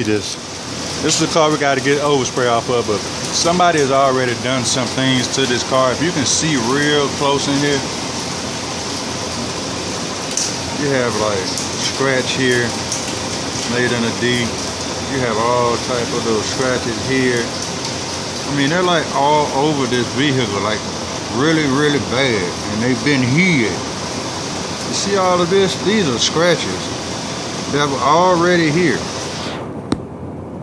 This is the car we got to get overspray off of, but somebody has already done some things to this car. If you can see real close in here, you have like scratch here made in a D. You have all type of those scratches here. I mean, they're like all over this vehicle, like really, really bad, and they've been here. You see all of this? These are scratches that were already here.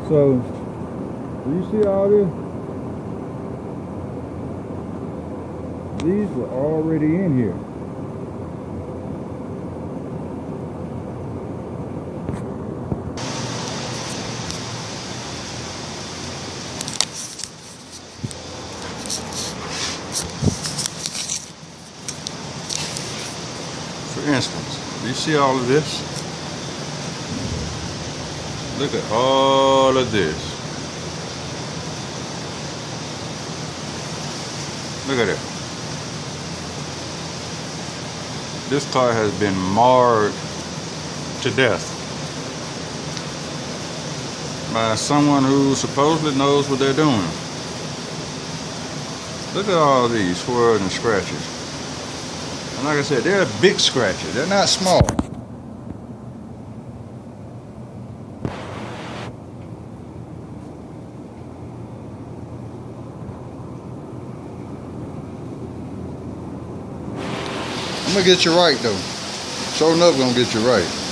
So, do you see all this? These were already in here. For instance, do you see all of this? Look at all of this. Look at it. This car has been marred to death by someone who supposedly knows what they're doing. Look at all these swirls and scratches. And like I said, they're big scratches. They're not small. I'm gonna get you right though. Sho-Nuff gonna get you right.